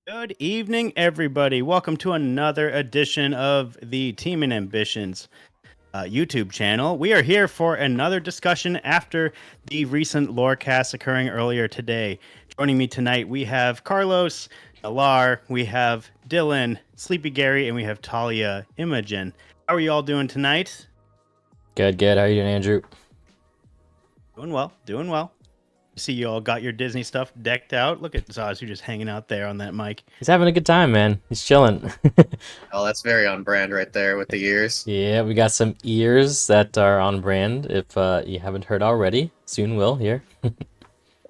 Good evening, everybody. Welcome to another edition of the Team and Ambitions YouTube channel. We are here for another discussion after the recent Lorecast occurring earlier today. Joining me tonight, we have Carlos, Nalaar, we have Dylan, sleepyGary, and we have Talia, Imigin. How are you all doing tonight? Good. How are you doing, Andrew? Doing well, doing well. See, you all got your Disney stuff decked out. Look at Zazu just hanging out there on that mic. He's having a good time, man. He's chilling. Oh, that's very on brand right there with the ears. Yeah, we got some ears that are on brand. If you haven't heard already, soon will here.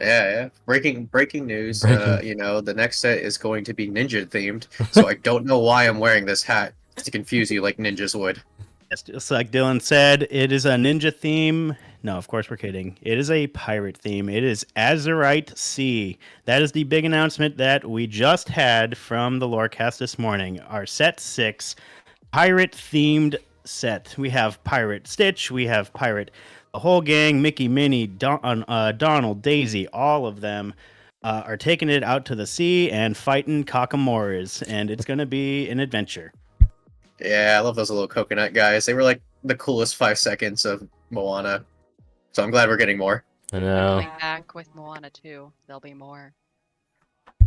Yeah. Breaking news. Breaking. The next set is going to be ninja themed. So I don't know why I'm wearing this hat to confuse you like ninjas would. Yes, just like Dylan said, it is a ninja theme. No, of course we're kidding. It is a pirate theme. It is Azurite Sea. That is the big announcement that we just had from the Lorecast this morning. Our set 6 pirate themed set. We have Pirate Stitch, we have Pirate the whole gang, Mickey, Minnie, Donald, Daisy, all of them are taking it out to the sea and fighting Kakamoras, and it's going to be an adventure. Yeah, I love those little coconut guys. They were like the coolest 5 seconds of Moana. So I'm glad we're getting more. I They're know. coming back with Moana 2. There'll be more.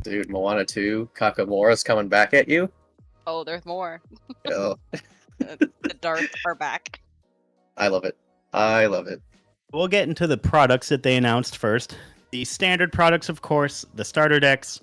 Dude, Moana 2, Kakamora's coming back at you. Oh, there's more. Oh, The Darth are back. I love it. I love it. We'll get into the products that they announced first. The standard products, of course, the starter decks,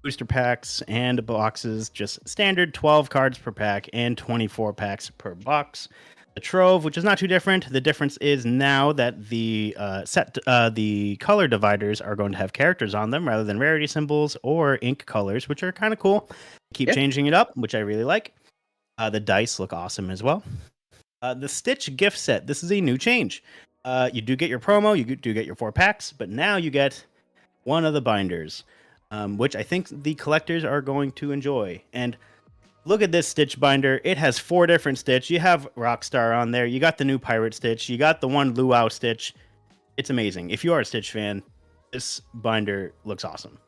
booster packs, and boxes. Just standard 12 cards per pack and 24 packs per box. The Trove, which is not too different. The difference is now that the the color dividers are going to have characters on them rather than rarity symbols or ink colors, which are kind of cool. Keep Yeah. changing it up, which I really like. The dice look awesome as well. The Stitch gift set. This is a new change. You do get your promo, you do get your 4 packs, but now you get one of the binders, which I think the collectors are going to enjoy. And look at this Stitch binder. It has 4 different Stitch. You have Rockstar on there. You got the new Pirate Stitch. You got the one Luau Stitch. It's amazing. If you are a Stitch fan, this binder looks awesome.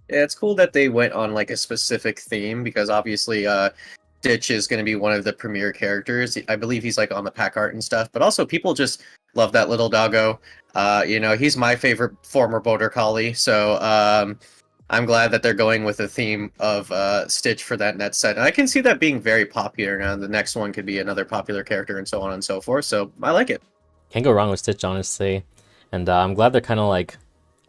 Yeah, it's cool that they went on like a specific theme because obviously Stitch is going to be one of the premier characters. I believe he's like on the pack art and stuff, but also people just love that little doggo. He's my favorite former border collie, so I'm glad that they're going with a theme of Stitch for that net set. And I can see that being very popular now. The next one could be another popular character and so on and so forth. So I like it. Can't go wrong with Stitch, honestly. And I'm glad they're kind of like,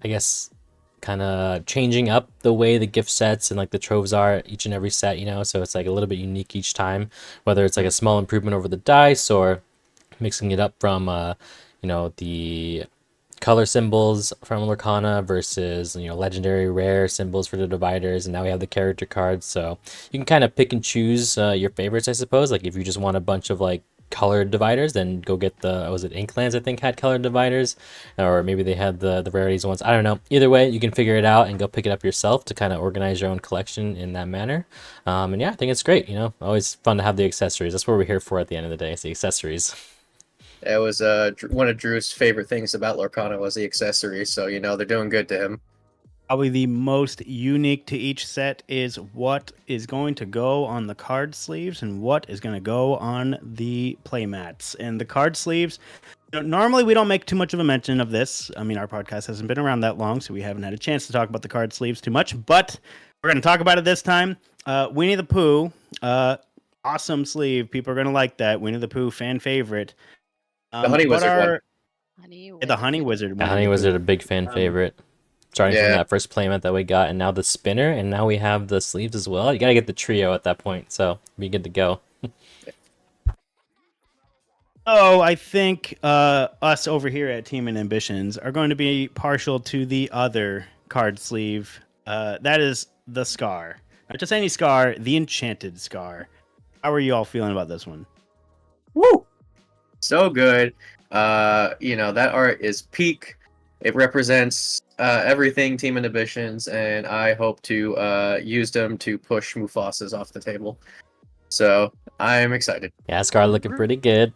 I guess, kind of changing up the way the gift sets and like the troves are each and every set, so it's like a little bit unique each time, whether it's like a small improvement over the dice or mixing it up from the color symbols from Lorcana versus legendary rare symbols for the dividers, and now we have the character cards, so you can kind of pick and choose your favorites, I suppose. Like if you just want a bunch of like colored dividers, then go get the Inklands, I think, had colored dividers, or maybe they had the rarities ones. I don't know. Either way, you can figure it out and go pick it up yourself to kind of organize your own collection in that manner. And yeah, I think it's great. Always fun to have the accessories. That's what we're here for at the end of the day. It's the accessories. It was one of Drew's favorite things about Lorcana was the accessories. So they're doing good to him. Probably the most unique to each set is what is going to go on the card sleeves and what is going to go on the playmats. And the card sleeves, normally we don't make too much of a mention of this. I mean, our podcast hasn't been around that long, so we haven't had a chance to talk about the card sleeves too much, but we're going to talk about it this time. Winnie the Pooh, awesome sleeve. People are going to like that. Winnie the Pooh, fan favorite. The Honey Wizard one. The Honey Wizard one. Honey Wizard, a big fan favorite. Starting from Yeah. that first playmat that we got, and now the spinner, and now we have the sleeves as well. You gotta get the trio at that point, so be good to go. So I think us over here at Team and Ambitions are going to be partial to the other card sleeve. That is the Scar. Not just any Scar, the Enchanted Scar. How are you all feeling about this one? Woo! So good. That art is peak. It represents everything Team Inhibitions, and I hope to use them to push Mufasa's off the table. So I'm excited. Yeah, Scar looking pretty good.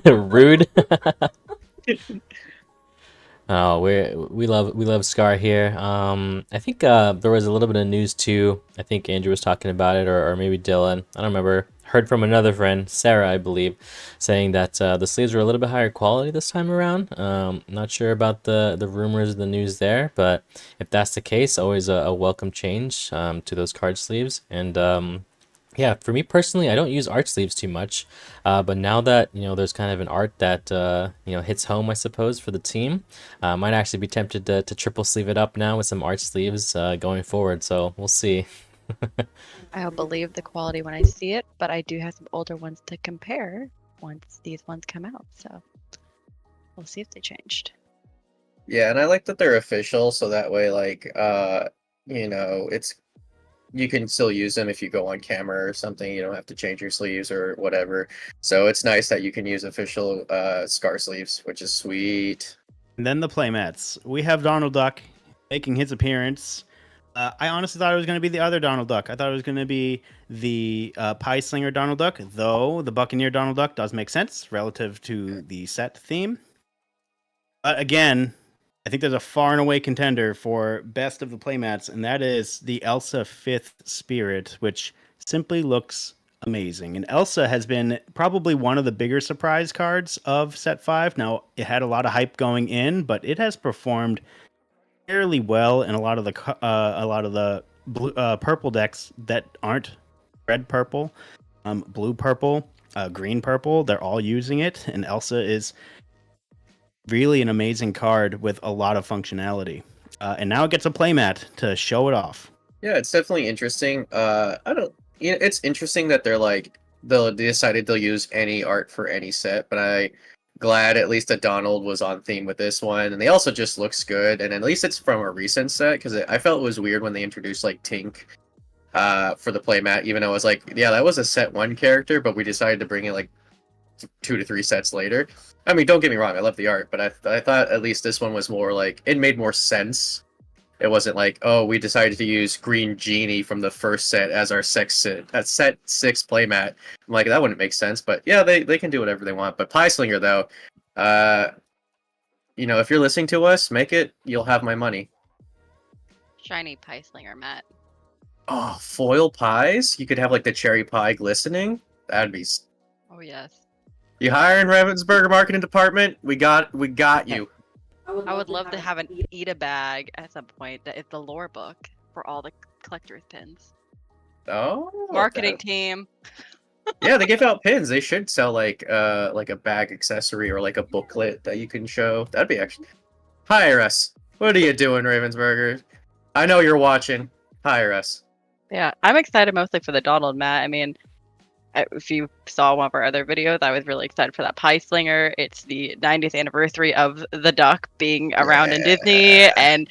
Rude. Oh, we love Scar here. I think there was a little bit of news too. I think Andrew was talking about it, or maybe Dylan. I don't remember. Heard from another friend, Sarah, I believe, saying that the sleeves were a little bit higher quality this time around. Not sure about the rumors, the news there, but if that's the case, always a welcome change to those card sleeves. And yeah, for me personally, I don't use art sleeves too much, but now that there's kind of an art that hits home, I suppose, for the team, might actually be tempted to triple sleeve it up now with some art sleeves going forward. So we'll see. I'll believe the quality when I see it, but I do have some older ones to compare once these ones come out. So we'll see if they changed. Yeah, and I like that they're official, so that way, like, it's you can still use them if you go on camera or something. You don't have to change your sleeves or whatever. So it's nice that you can use official scar sleeves, which is sweet. And then the playmats. We have Donald Duck making his appearance. I honestly thought it was going to be the other Donald Duck. I thought it was going to be the Pie Slinger Donald Duck, though the Buccaneer Donald Duck does make sense relative to the set theme. But again, I think there's a far and away contender for best of the playmats, and that is the Elsa 5th Spirit, which simply looks amazing. And Elsa has been probably one of the bigger surprise cards of set 5. Now, it had a lot of hype going in, but it has performed fairly well in a lot of the blue, purple decks that aren't red purple, blue purple, green purple. They're all using it, and Elsa is really an amazing card with a lot of functionality. And now it gets a playmat to show it off. Yeah, it's definitely interesting. I don't. It's interesting that they decided they'll use any art for any set, but I glad at least that Donald was on theme with this one, and they also just looks good, and at least it's from a recent set because I felt it was weird when they introduced like Tink for the playmat, even though it was like, yeah, that was a set 1 character, but we decided to bring it like 2 to 3 sets later. I mean, don't get me wrong, I love the art, but I thought at least this one was more like, it made more sense. It wasn't like, oh, we decided to use Green Genie from the first set as our set 6 playmat. I'm like, that wouldn't make sense, but yeah, they can do whatever they want. But Pie Slinger, though, if you're listening to us, make it, you'll have my money. Shiny Pie Slinger, Matt. Oh, foil pies? You could have like the cherry pie glistening? That'd be... Oh yes. You hiring Ravensburger marketing department? We got you. I would love to have an eat a bag at some point that is the lore book for all the collector's pins. Oh, Marketing team. Yeah, they give out pins. They should sell like a bag accessory or like a booklet that you can show. That'd be actually... Hire us. What are you doing, Ravensburger? I know you're watching. Hire us. Yeah, I'm excited mostly for the Donald, Matt. I mean, if you saw one of our other videos, I was really excited for that Pie Slinger. It's the 90th anniversary of the duck being around in Disney, and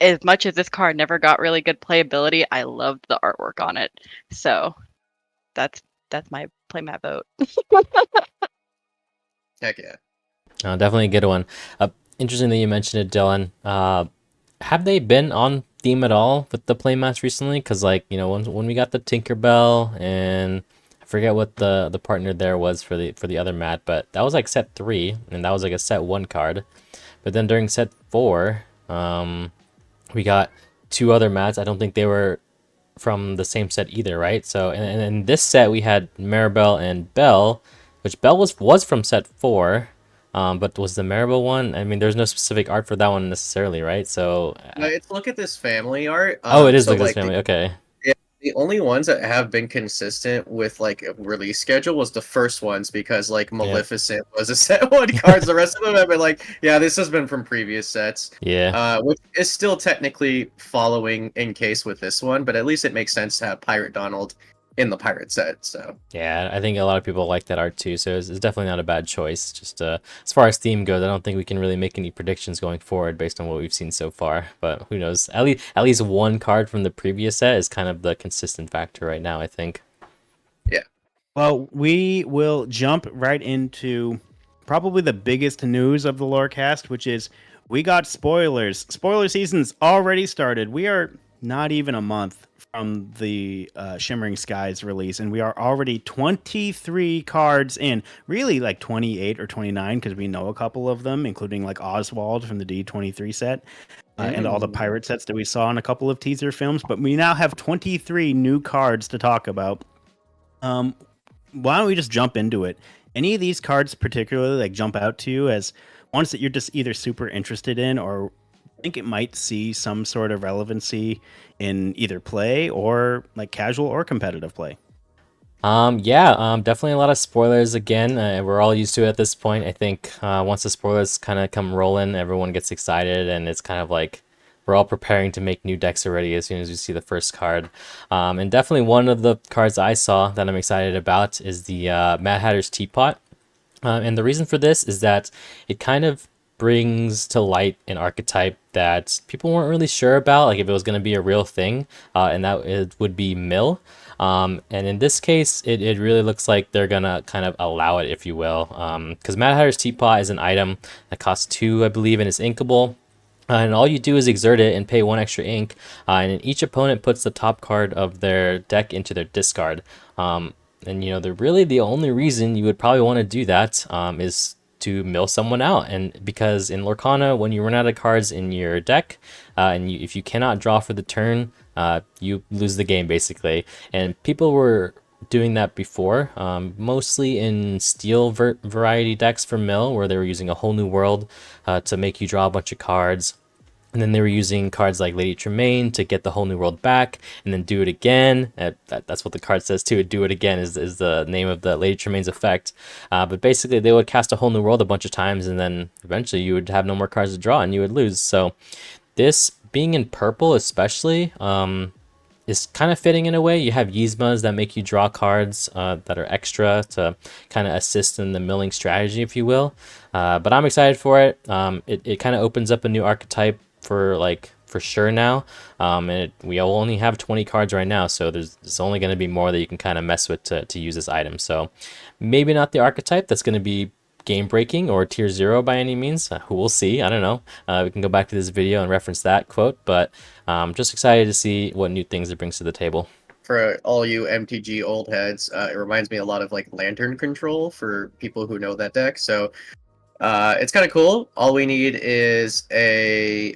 as much as this card never got really good playability, I loved the artwork on it. So that's my playmat vote. Heck yeah. Definitely a good one. Interesting that you mentioned it, Dylan. Have they been on theme at all with the playmats recently? Because when we got the Tinkerbell, and I forget what the partner there was for the other mat, but that was like set 3, and that was like a set 1 card. But then during set 4, we got 2 other mats. I don't think they were from the same set either, right? So and in this set we had Maribel and Belle, which Belle was from set 4. But was the Maribel one? I mean, there's no specific art for that one necessarily, right? So It's look at this family art. it is so, like this family. Okay. The only ones that have been consistent with like a release schedule was the first ones, because like Maleficent was a set 1 cards. The rest of them have been like, yeah, this has been from previous sets. Yeah. Which is still technically following in case with this one, but at least it makes sense to have Pirate Donald in the pirate set. So Yeah, I think a lot of people like that art too, so it's definitely not a bad choice. Just as far as theme goes, I don't think we can really make any predictions going forward based on what we've seen so far. But who knows? At least one card from the previous set is kind of the consistent factor right now, I think. Yeah. Well, we will jump right into probably the biggest news of the Lorecast, which is we got spoilers. Spoiler season's already started. We are not even a month from the Shimmering Skies release, and we are already 23 cards in. Really, like 28 or 29, because we know a couple of them, including like Oswald from the D23 set. And all the pirate sets that we saw in a couple of teaser films, but we now have 23 new cards to talk about. Why don't we just jump into it? Any of these cards particularly like jump out to you as ones that you're just either super interested in or think it might see some sort of relevancy in either play or like casual or competitive play? Definitely a lot of spoilers again. We're all used to it at this point. I think once the spoilers kind of come rolling, everyone gets excited, and it's kind of like we're all preparing to make new decks already as soon as we see the first card. And definitely one of the cards I saw that I'm excited about is the Mad Hatter's Teapot. And the reason for this is that it kind of brings to light an archetype that people weren't really sure about, like if it was going to be a real thing, and that it would be Mill. And in this case, it really looks like they're gonna kind of allow it, if you will, because Mad Hatter's Teapot is an item that costs 2, I believe, and is inkable. And all you do is exert it and pay 1 extra ink, and each opponent puts the top card of their deck into their discard. And you know, the only reason you would probably want to do that is to mill someone out. And because in Lorcana, when you run out of cards in your deck, if you cannot draw for the turn, you lose the game basically. And people were doing that before, mostly in steel variety decks for mill, where they were using a whole new world to make you draw a bunch of cards. And then they were using cards like Lady Tremaine to get the whole new world back, and then do it again. That's what the card says too. Do it again is the name of the Lady Tremaine's effect. But basically, they would cast a whole new world a bunch of times, and then eventually you would have no more cards to draw, and you would lose. So this being in purple, especially, is kind of fitting in a way. You have Yzmas that make you draw cards that are extra to kind of assist in the milling strategy, if you will. But I'm excited for it. It kind of opens up a new archetype for sure now, and we only have 20 cards right now, so there's only going to be more that you can kind of mess with to use this item. So maybe not the archetype that's going to be game breaking or tier 0 by any means. We'll see. I don't know. We can go back to this video and reference that quote, but just excited to see what new things it brings to the table. For all you MTG old heads, it reminds me a lot of like Lantern Control for people who know that deck. So it's kind of cool. All we need is a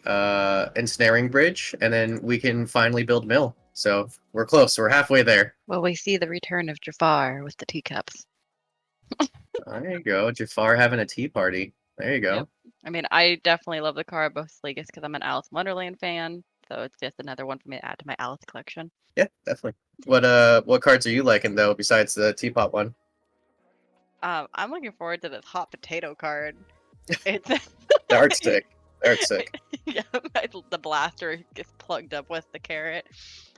ensnaring bridge, and then we can finally build mill. So we're close. We're halfway there. Well, we see the return of Jafar with the teacups. There you go. Jafar having a tea party. There you go. Yep. I mean, I definitely love the card, mostly just because I'm an Alice in Wonderland fan. So it's just another one for me to add to my Alice collection. Yeah, definitely. What cards are you liking though, besides the teapot one? I'm looking forward to this hot potato card. It's The art stick. The art stick. yeah, the blaster gets plugged up with the carrot.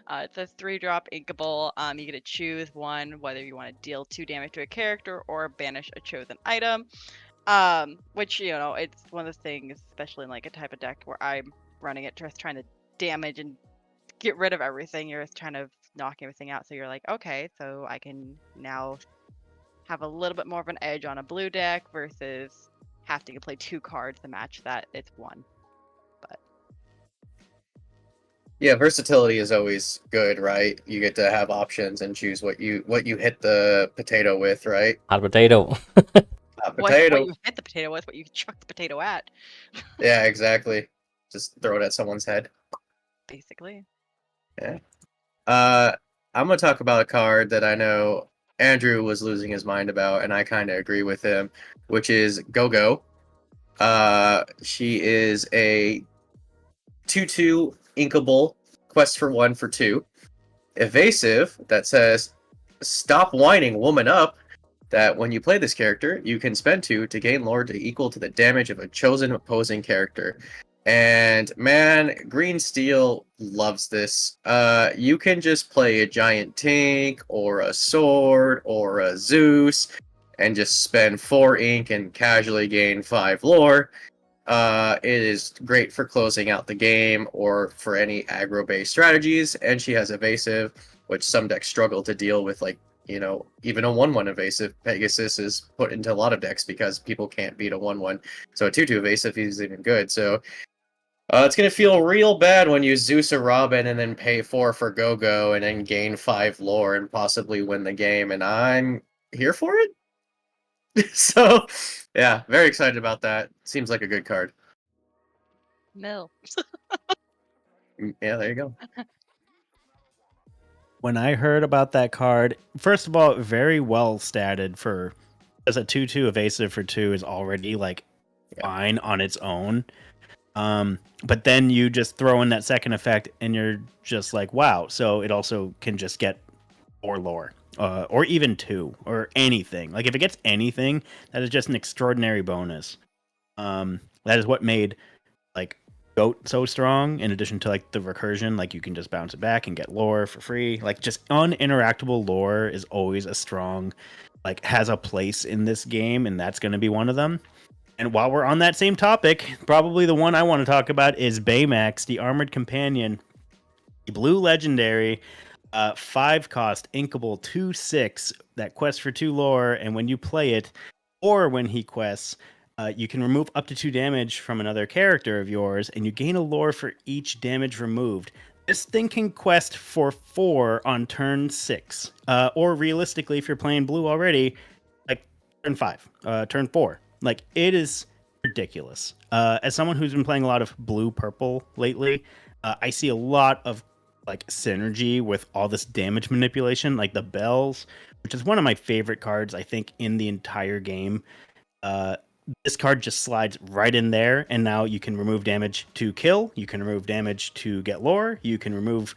It says 3-drop inkable. You get to choose one, whether you want to deal 2 damage to a character or banish a chosen item. Which, you know, it's one of those things, especially in like a type of deck where I'm running it just trying to damage and get rid of everything. You're just trying to knock everything out. So you're like, okay, so I can now have a little bit more of an edge on a blue deck versus having to play 2 cards to match that. It's 1. But Yeah, versatility is always good, right? You get to have options and choose what you hit the potato with, right? Hot potato. Hot what potato. you hit the potato with, what you chuck the potato at, Yeah, exactly. Just throw it at someone's head. basically. Yeah. I'm gonna talk about a card that I know Andrew was losing his mind about, and I kind of agree with him, which is Go-Go. She is a 2/2 inkable, quest for 1 for 2. Evasive, that says, stop whining, woman up. That when you play this character, you can spend 2 to gain lore to equal to the damage of a chosen opposing character. And man, Green Steel loves this. You can just play a giant Tink or a Sword or a Zeus and just spend 4 ink and casually gain 5 lore. It is great for closing out the game or for any aggro-based strategies. And she has evasive, which some decks struggle to deal with, like, you know, even a 1/1 evasive. Pegasus is put into a lot of decks because people can't beat a 1/1. So a 2/2 evasive is even good. So It's gonna feel real bad when you Zeus a Robin and then pay 4 for Go-Go and then gain 5 lore and possibly win the game, and I'm here for it. So, yeah, very excited about that. Seems like a good card. Mill. Yeah, there you go. When I heard about that card, first of all, very well statted for as a 2/2 evasive for 2 is already like fine on its own. But then you just throw in that second effect and you're just like, wow. So it also can just get 4 lore. Or even 2 or anything. Like if it gets anything, that is just an extraordinary bonus. That is what made like Goat so strong, in addition to like the recursion, like you can just bounce it back and get lore for free. Like just uninteractable lore is always a strong, like has a place in this game, and that's going to be one of them. And while we're on that same topic, probably the one I want to talk about is Baymax, the Armored Companion, the blue legendary, 5 cost, inkable 2/6, that quests for 2 lore, and when you play it, or when he quests, you can remove up to 2 damage from another character of yours, and you gain a lore for each damage removed. This thing can quest for 4 on turn 6, or realistically, if you're playing blue already, like turn 5, turn 4. Like it is ridiculous. As someone who's been playing a lot of blue purple lately, I see a lot of like synergy with all this damage manipulation, like the bells, which is one of my favorite cards I think in the entire game. Uh, this card just slides right in there, and now you can remove damage to kill, you can remove damage to get lore, you can remove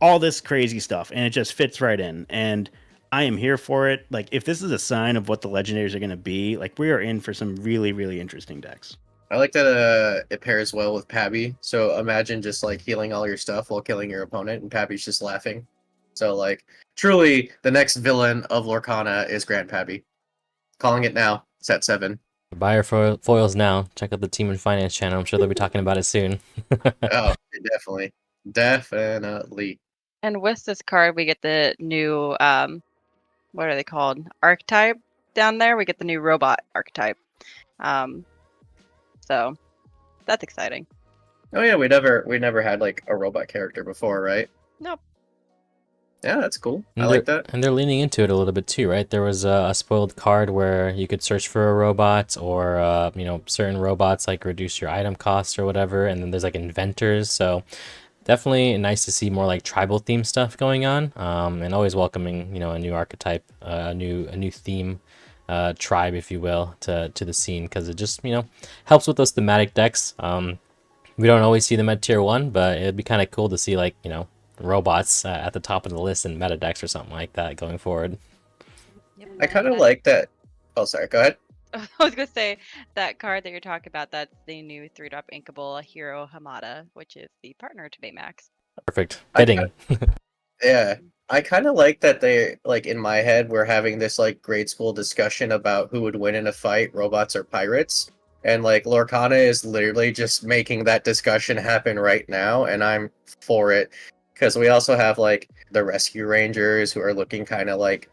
all this crazy stuff, and it just fits right in. And I am here for it. Like, if this is a sign of what the legendaries are going to be, like, we are in for some really, really interesting decks. I like that it pairs well with Pabby. So imagine just like healing all your stuff while killing your opponent, and Pabby's just laughing. So like, truly, the next villain of Lorcana is Grandpappy. Calling it now. Set 7. Buy your foils now. Check out the Team and Finance channel. I'm sure they'll be talking about it soon. Oh, definitely, definitely. And with this card, we get the new what are they called? Archetype down there. We get the new robot archetype. So that's exciting. Oh yeah, we never had like a robot character before, right? Nope. Yeah, that's cool. I And like they're- that. And they're leaning into it a little bit too, right? There was a spoiled card where you could search for a robot, or certain robots like reduce your item cost or whatever. And then there's like inventors, so definitely nice to see more like tribal theme stuff going on. And always welcoming a new archetype, a new theme, tribe, if you will, to the scene, because it just helps with those thematic decks. We don't always see them at tier 1, but it'd be kind of cool to see like robots at the top of the list in meta decks or something like that going forward. I kind of like that. Oh, sorry. Go ahead. I was gonna say that card that you're talking about. That's the new 3-drop inkable Hero Hamada, which is the partner to Baymax. Perfect. Fitting. Yeah, I kind of like that they like in my head we're having this like grade school discussion about who would win in a fight, robots or pirates, and like Lorcana is literally just making that discussion happen right now, and I'm for it because we also have like the Rescue Rangers who are looking kind of like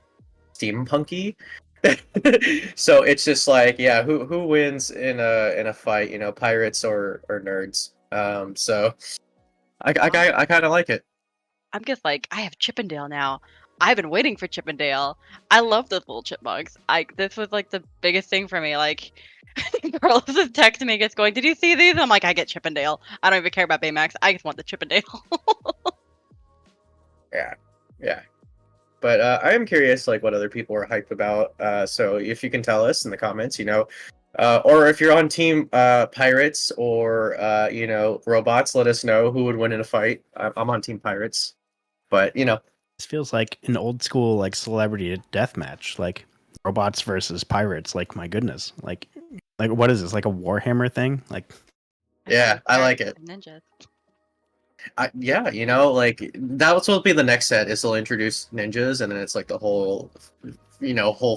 steampunky. So it's just like, yeah, who wins in a fight, pirates or nerds. So I kind of like it. I'm just like, I have Chippendale now. I've been waiting for Chippendale. I love those little chipmunks. This was like the biggest thing for me. Like, Carlos is texting me, just going, "Did you see these?" I'm like, I get Chippendale. I don't even care about Baymax. I just want the Chippendale. Yeah. But I am curious, like, what other people are hyped about. So if you can tell us in the comments, or if you're on team pirates or robots, let us know who would win in a fight. I'm on team pirates, but This feels like an old school like celebrity death match, like robots versus pirates. Like my goodness, like what is this? Like a Warhammer thing? Like yeah, I like it. Ninjas. Yeah, like that's what'll be the next set is they'll introduce ninjas, and then it's like the whole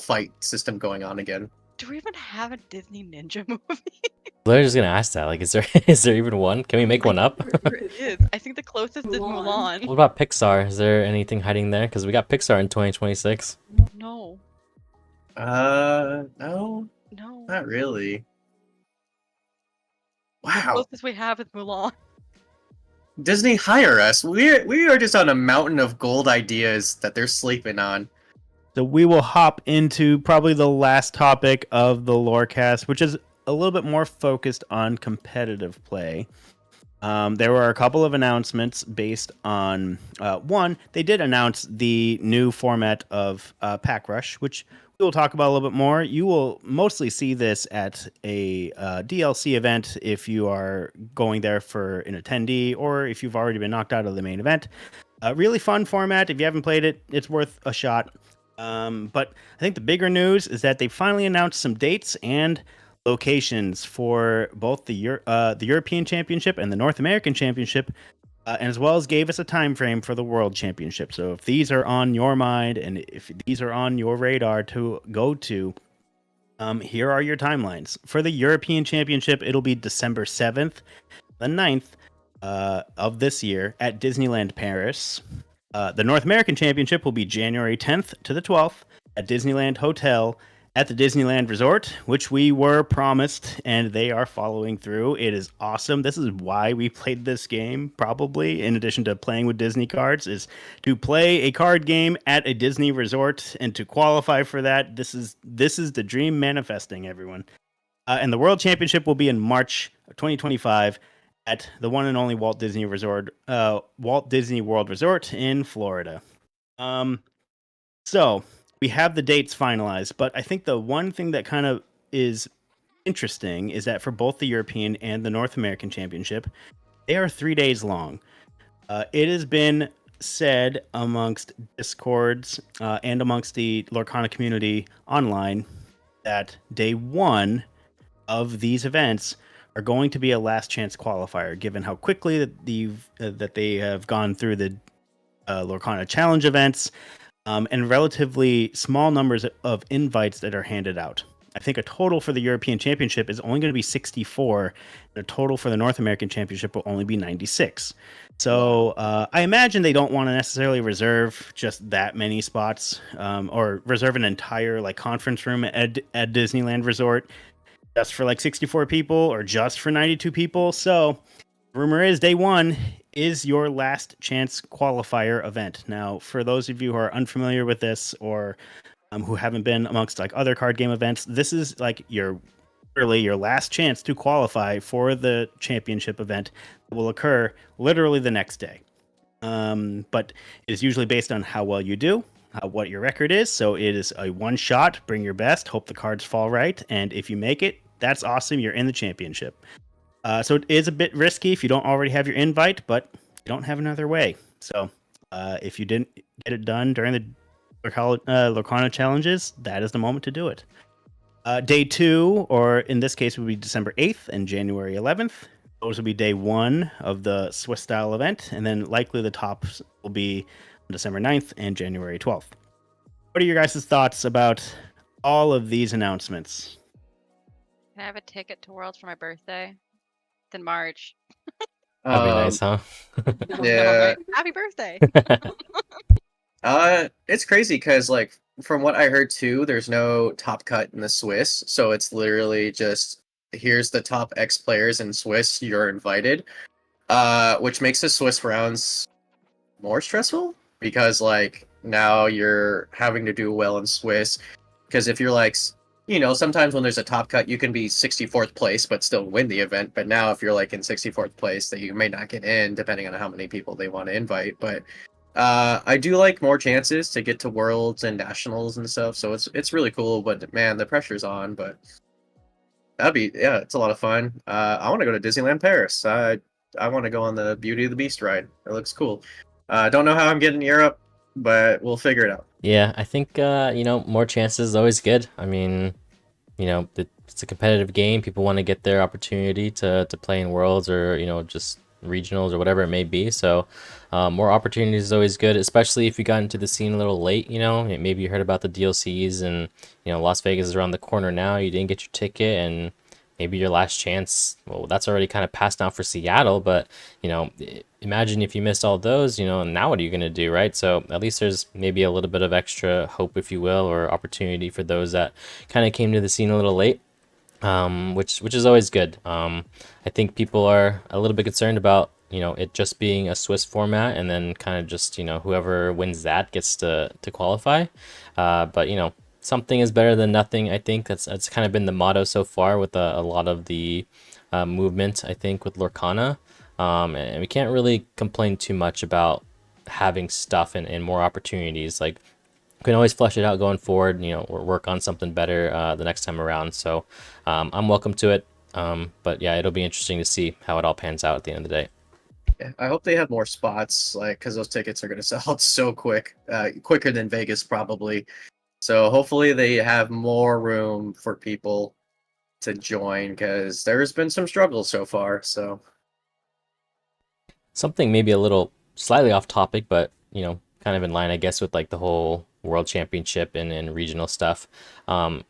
fight system going on again. Do we even have a Disney ninja movie? Literally just gonna ask that. Like, is there even one? Can we make one up? It is. I think the closest is Mulan. What about Pixar? Is there anything hiding there? Because we got Pixar in 2026. No. No, No. not really. Wow. Closest we have is Mulan. Disney, hire us. We are just on a mountain of gold ideas that they're sleeping on. So we will hop into probably the last topic of the Lorecast, which is a little bit more focused on competitive play. There were a couple of announcements based on one. They did announce the new format of Pack Rush, which we will talk about a little bit more. You will mostly see this at a DLC event if you are going there for an attendee, or if you've already been knocked out of the main event. Really fun format. If you haven't played it, it's worth a shot. But I think the bigger news is that they finally announced some dates and locations for both the European Championship and the North American Championship, and as well as gave us a time frame for the World Championship. So if these are on your mind and if these are on your radar to go to, here are your timelines. For the European Championship, it'll be December 7th, the 9th of this year at Disneyland Paris. The North American Championship will be January 10th to the 12th at Disneyland Hotel at the Disneyland Resort, which we were promised, and they are following through. It is awesome. This is why we played this game, probably, in addition to playing with Disney cards, is to play a card game at a Disney resort, and to qualify for that, this is the dream manifesting, everyone. And the World Championship will be in March of 2025 at the one and only Walt Disney World Resort in Florida. So we have the dates finalized, but I think the one thing that kind of is interesting is that for both the European and the North American Championship, they are 3 days long. It has been said amongst Discords and amongst the Lorcana community online that day one of these events are going to be a last chance qualifier, given how quickly that they have gone through the Lorcana Challenge events, and relatively small numbers of invites that are handed out. I think a total for the European Championship is only going to be 64, and a total for the North American Championship will only be 96. So I imagine they don't want to necessarily reserve just that many spots, or reserve an entire conference room at Disneyland Resort just for 64 people or just for 92 people. So rumor is day one is your last chance qualifier event. Now, for those of you who are unfamiliar with this, or who haven't been amongst other card game events, this is your last chance to qualify for the championship event that will occur literally the next day. But it is usually based on how well you do, what your record is. So it is a one shot, bring your best, hope the cards fall right, and if you make it, that's awesome, you're in the championship. So it is a bit risky if you don't already have your invite, but you don't have another way. So if you didn't get it done during the Lorcana challenges, that is the moment to do it. Day two, or in this case, would be December 8th and January 11th. Those will be day one of the Swiss style event, and then likely the tops will be on December 9th and January 12th. What are your guys' thoughts about all of these announcements? Can I have a ticket to Worlds for my birthday? It's in March. That'd be nice, huh? Yeah. Happy birthday! It's crazy because from what I heard too, there's no top cut in the Swiss, so it's literally just here's the top X players in Swiss, you're invited. Which makes the Swiss rounds more stressful because now you're having to do well in Swiss, because if you're sometimes when there's a top cut you can be 64th place but still win the event, but now if you're in 64th place that you may not get in depending on how many people they want to invite. But I do like more chances to get to Worlds and Nationals and stuff, so it's really cool. But man, the pressure's on. But it's a lot of fun. I want to go to Disneyland Paris. I want to go on the Beauty of the Beast ride. It looks cool. Don't know how I'm getting Europe, but we'll figure it out. Yeah, I think more chances is always good. I mean, it's a competitive game. People want to get their opportunity to play in Worlds, or just regionals or whatever it may be. So more opportunities is always good, especially if you got into the scene a little late. Maybe you heard about the DLCs, and Las Vegas is around the corner now. You didn't get your ticket, and maybe your last chance, well, that's already kind of passed now for Seattle. But imagine if you missed all those, now what are you going to do, right? So at least there's maybe a little bit of extra hope, if you will, or opportunity for those that kind of came to the scene a little late. which is always good. I think people are a little bit concerned about it just being a Swiss format, and then kind of just whoever wins that gets to qualify. But something is better than nothing. I think that's kind of been the motto so far with a lot of the movement. I think with Lorcana, and we can't really complain too much about having stuff and more opportunities. Like we can always flesh it out going forward, or work on something better the next time around. So I'm welcome to it. But yeah, it'll be interesting to see how it all pans out at the end of the day. Yeah, I hope they have more spots, like, because those tickets are going to sell out so quick, quicker than Vegas probably. So hopefully they have more room for people to join, because there's been some struggles so far. So Something maybe a little slightly off topic, but kind of in line, I guess, with like the whole world championship and regional stuff.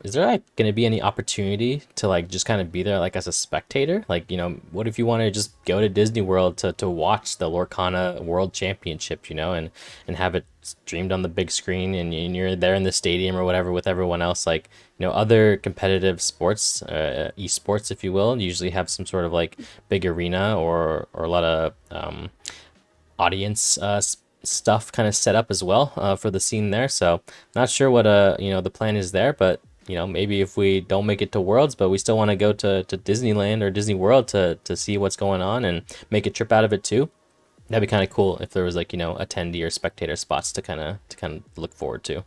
Is there like going to be any opportunity to like just kind of be there like as a spectator? Like, what if you want to just go to Disney World to watch the Lorcana World Championship, and have it streamed on the big screen, and you're there in the stadium or whatever with everyone else? Like, other competitive sports, esports, if you will, usually have some sort of like big arena or a lot of audience stuff kind of set up as well for the scene there. So not sure what the plan is there, but maybe if we don't make it to Worlds, but we still want to go to Disneyland or Disney World to see what's going on and make a trip out of it too. That'd be kind of cool if there was like attendee or spectator spots to kind of look forward to.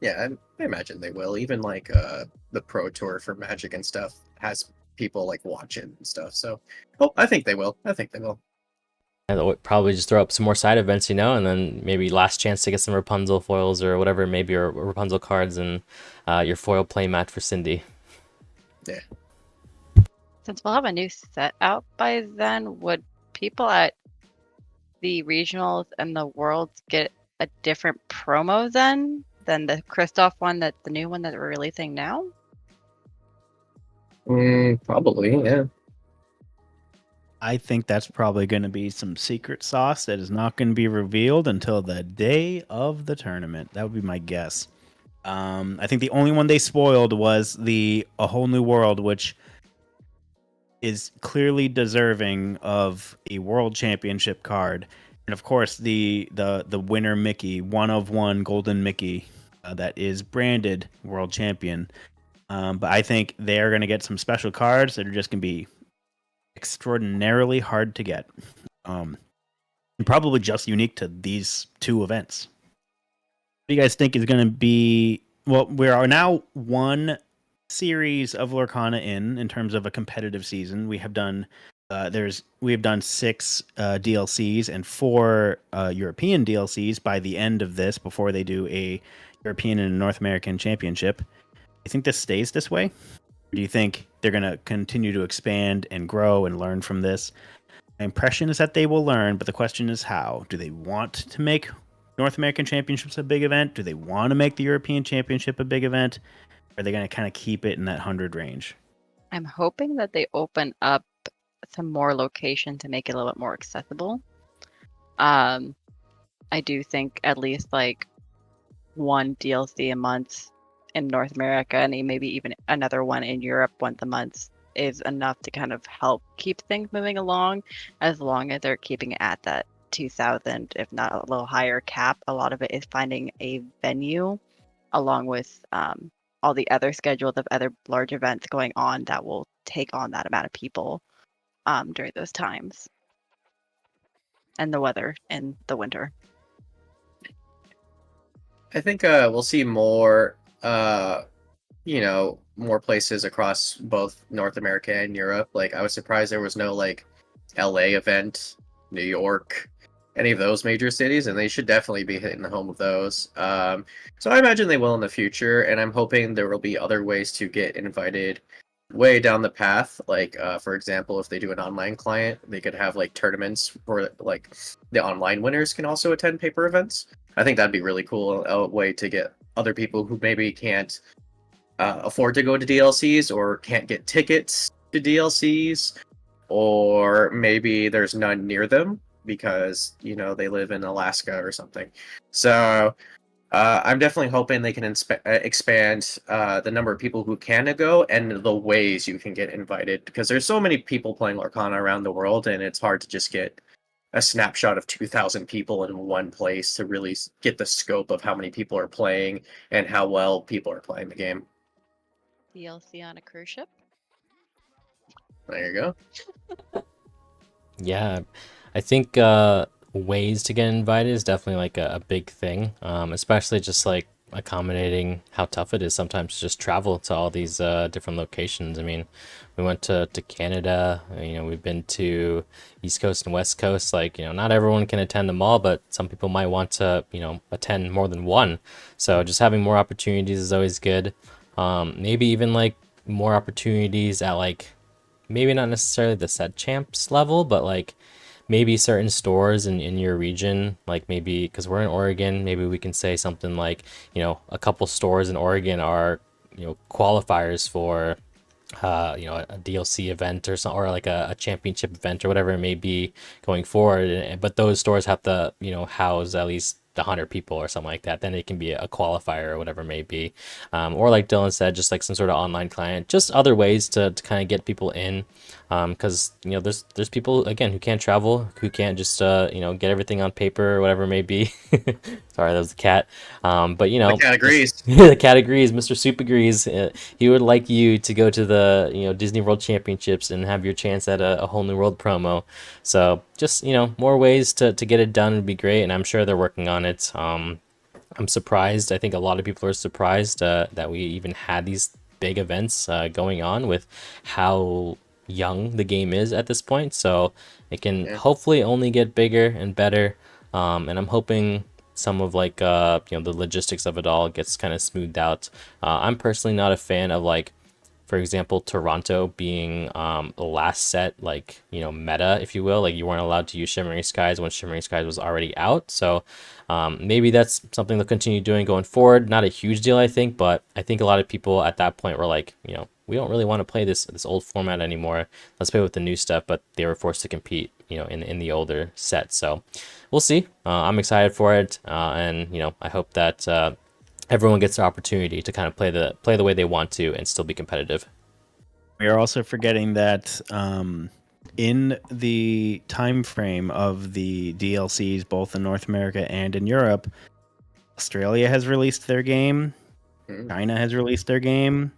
yeah, I imagine they will. Even like the Pro Tour for Magic and stuff has people like watching and stuff. So, oh, I think they will. I think they will. And they'll probably just throw up some more side events, and then maybe last chance to get some Rapunzel foils or whatever, maybe or Rapunzel cards and your foil playmat for Cindy. Yeah. Since we'll have a new set out by then, would people at the regionals and the worlds get a different promo then than the Kristoff one, that the new one that we're releasing now? Probably, yeah. I think that's probably going to be some secret sauce that is not going to be revealed until the day of the tournament. That would be my guess. I think the only one they spoiled was the A Whole New World, which is clearly deserving of a world championship card, and of course the winner Mickey, one of one golden Mickey, that is branded world champion. But I think they are going to get some special cards that are just going to be extraordinarily hard to get, and probably just unique to these two events. What do you guys think is going to be? Well, we are now one series of Lorcana in terms of a competitive season. We have done we have done 6 DLCs and 4 European DLCs by the end of this, before they do a European and a North American championship. Do you think this stays this way? Or do you think they're going to continue to expand and grow and learn from this? My impression is that they will learn, but the question is how. Do they want to make North American Championships a big event? Do they want to make the European Championship a big event? Or are they going to kind of keep it in that 100 range? I'm hoping that they open up some more location to make it a little bit more accessible. I do think at least like one DLC a month in North America, and maybe even another one in Europe once a month, is enough to kind of help keep things moving along, as long as they're keeping it at that 2,000, if not a little higher cap. A lot of it is finding a venue, along with all the other schedules of other large events going on that will take on that amount of people during those times, and the weather in the winter. I think we'll see more, more places across both North America and Europe. Like, I was surprised there was no like LA event, New York, any of those major cities, and they should definitely be hitting the home of those. So I imagine they will in the future, and I'm hoping there will be other ways to get invited way down the path. Like, for example, if they do an online client, they could have like tournaments where like the online winners can also attend paper events. I think that'd be really cool, a way to get other people who maybe can't afford to go to DLCs or can't get tickets to DLCs, or maybe there's none near them because they live in Alaska or something. So I'm definitely hoping they can expand the number of people who can go and the ways you can get invited, because there's so many people playing Lorcana around the world, and it's hard to just get a snapshot of 2,000 people in one place to really get the scope of how many people are playing and how well people are playing the game. DLC on a cruise ship. There you go. Yeah, I think ways to get invited is definitely like a big thing, especially just like accommodating how tough it is sometimes to just travel to all these different locations. I mean, we went to Canada, we've been to East Coast and West Coast. Like, not everyone can attend them all, but some people might want to, attend more than one. So just having more opportunities is always good. Maybe even like more opportunities at like maybe not necessarily the set champs level, but like maybe certain stores in your region, like maybe because we're in Oregon, maybe we can say something like, a couple stores in Oregon are, qualifiers for, a DLC event or something, or like a championship event or whatever it may be going forward. But those stores have to, house at least 100 people or something like that. Then it can be a qualifier or whatever it may be. Or like Dylan said, just like some sort of online client, just other ways to kind of get people in. Because there's people again who can't travel, who can't just get everything on paper or whatever it may be. Sorry, that was the cat. But The cat agrees. the cat agrees. Mr. Soup agrees. He would like you to go to the Disney World Championships and have your chance at a whole new world promo. So just more ways to get it done would be great, and I'm sure they're working on it. I'm surprised. I think a lot of people are surprised that we even had these big events going on with how young the game is at this point. So it can hopefully only get bigger and better. And I'm hoping some of like the logistics of it all gets kind of smoothed out. I'm personally not a fan of like, for example, Toronto being the last set, like, meta, if you will. Like, you weren't allowed to use Shimmering Skies when Shimmering Skies was already out. So maybe that's something they'll continue doing going forward. Not a huge deal, I think, but I think a lot of people at that point were like, we don't really want to play this old format anymore. Let's play with the new stuff, but they were forced to compete, in the older set. So we'll see. I'm excited for it, and I hope that everyone gets the opportunity to kind of play the way they want to and still be competitive. We are also forgetting that in the time frame of the DLCs, both in North America and in Europe, Australia has released their game. China has released their game.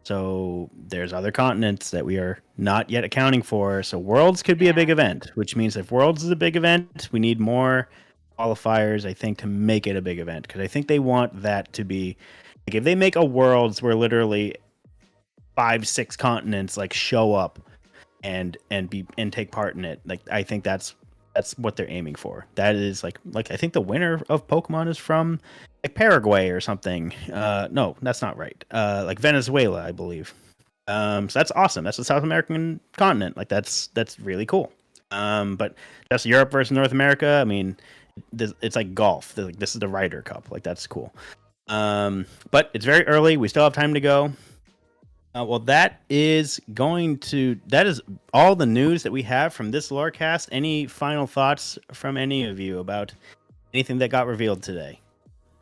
So there's other continents that we are not yet accounting for. So Worlds could be a big event, which means if Worlds is a big event, we need more qualifiers, I think, to make it a big event. Because I think they want that to be like, if they make a Worlds where literally 5-6 continents like show up and take part in it, like I think that's what they're aiming for. That is like I think the winner of Pokemon is from like Paraguay or something. No, that's not right. Like Venezuela, I believe. So that's awesome. That's the South American continent. Like that's really cool. But just Europe versus North America, I mean, it's like golf. Like, this is the Ryder Cup. Like that's cool. But it's very early. We still have time to go. Well, that is all the news that we have from this Lorecast. Any final thoughts from any of you about anything that got revealed today?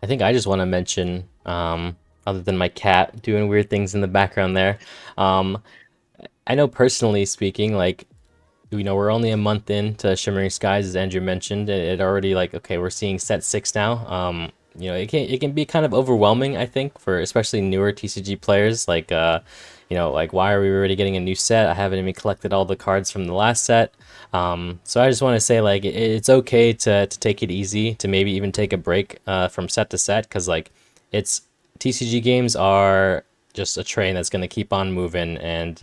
I think I just want to mention, other than my cat doing weird things in the background there, I know personally speaking, like, we're only a month into Shimmering Skies, as Andrew mentioned. It already, like, okay, we're seeing set 6 now. It can be kind of overwhelming, I think, for especially newer TCG players. Like, like, why are we already getting a new set? I haven't even collected all the cards from the last set. So I just want to say, like, it's okay to take it easy, to maybe even take a break from set to set, because like TCG games are just a train that's going to keep on moving, and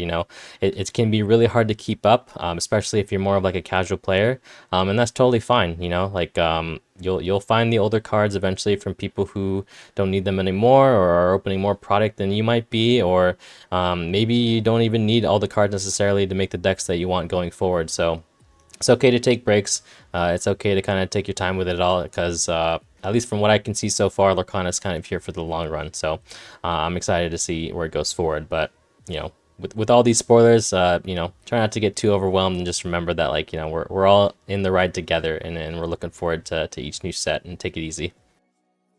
it can be really hard to keep up, especially if you're more of like a casual player, and that's totally fine. Like you'll find the older cards eventually from people who don't need them anymore, or are opening more product than you might be, or maybe you don't even need all the cards necessarily to make the decks that you want going forward. So it's okay to take breaks. It's okay to kind of take your time with it all, because at least from what I can see so far, Lorcana is kind of here for the long run. So I'm excited to see where it goes forward. But with all these spoilers, try not to get too overwhelmed, and just remember that, like, we're all in the ride together, and we're looking forward to each new set, and take it easy.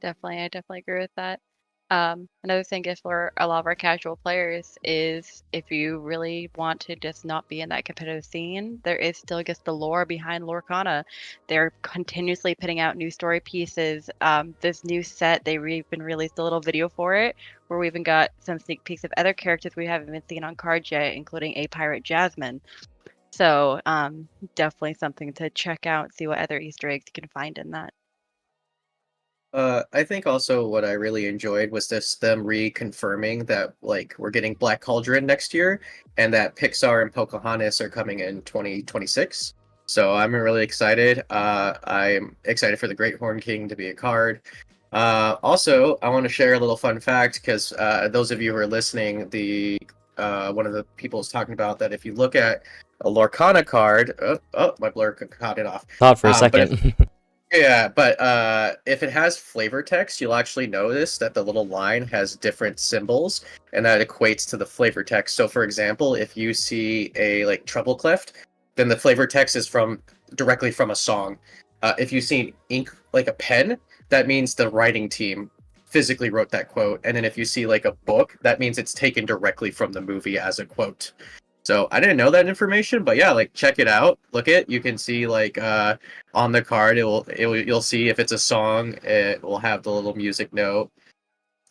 Definitely, I definitely agree with that. Another thing is for a lot of our casual players is if you really want to just not be in that competitive scene, there is still just the lore behind Lorcana. They're continuously putting out new story pieces. This new set, even released a little video for it, where we even got some sneak peeks of other characters we haven't been seen on cards yet, including a pirate Jasmine. So definitely something to check out, see what other Easter eggs you can find in that. I think also what I really enjoyed was this them reconfirming that like we're getting Black Cauldron next year, and that Pixar and Pocahontas are coming in 2026. So I'm really excited. I'm excited for the Great Horn King to be a card. Also, I want to share a little fun fact because those of you who are listening, the one of the people is talking about that if you look at a Lorcana card, my blur caught it off. Thought for a But if second. Yeah, but if it has flavor text, you'll actually notice that the little line has different symbols, and that equates to the flavor text. So, for example, if you see a like treble clef, then the flavor text is from directly from a song. If you see ink like a pen, that means the writing team physically wrote that quote. And then if you see like a book, that means it's taken directly from the movie as a quote. So I didn't know that information, but yeah, like check it out. Look it. You can see like on the card, you'll see if it's a song, it will have the little music note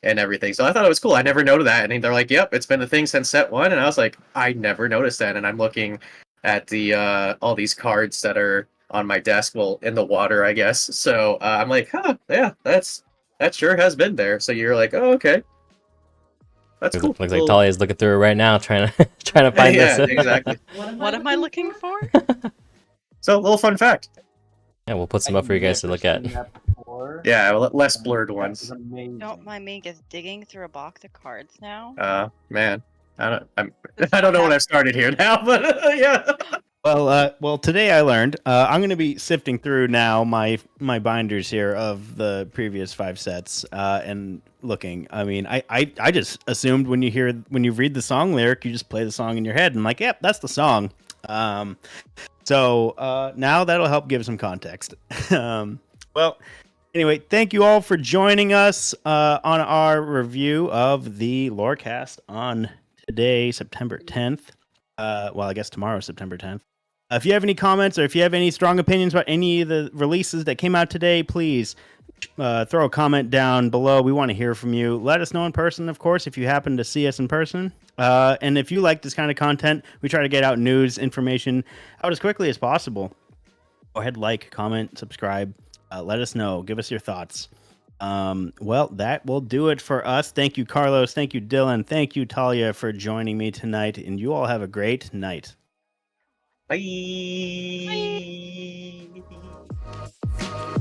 and everything. So I thought it was cool. I never noted that, and they're like, "Yep, it's been a thing since set one." And I was like, "I never noticed that." And I'm looking at the all these cards that are on my desk, well, in the water, I guess. So I'm like, "Huh, yeah, that sure has been there." So you're like, "Oh, okay, that's cool." Looks like Talia is looking through it right now, trying to trying to find Yeah, this. exactly. What am I looking for? So, a little fun fact. Yeah, we'll put some up for you guys to look at. Yeah, less blurred ones. Don't mind me just digging through a box of cards now. Man, I don't know what I've started here now, but yeah. Well, today I learned I'm going to be sifting through now my binders here of the previous 5 sets and looking. I mean, I just assumed when you read the song lyric, you just play the song in your head and like, yep, that's the song. So now that'll help give some context. Well, anyway, thank you all for joining us on our review of the Lorecast on today, September 10th. Well, I guess tomorrow, September 10th. If you have any comments or if you have any strong opinions about any of the releases that came out today, please throw a comment down below. We want to hear from you. Let us know in person, of course, if you happen to see us in person. And if you like this kind of content, we try to get out news, information out as quickly as possible. Go ahead, like, comment, subscribe. Let us know. Give us your thoughts. Well, that will do it for us. Thank you, Carlos. Thank you, Dylan. Thank you, Talia, for joining me tonight. And you all have a great night. Bye.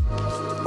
Bye.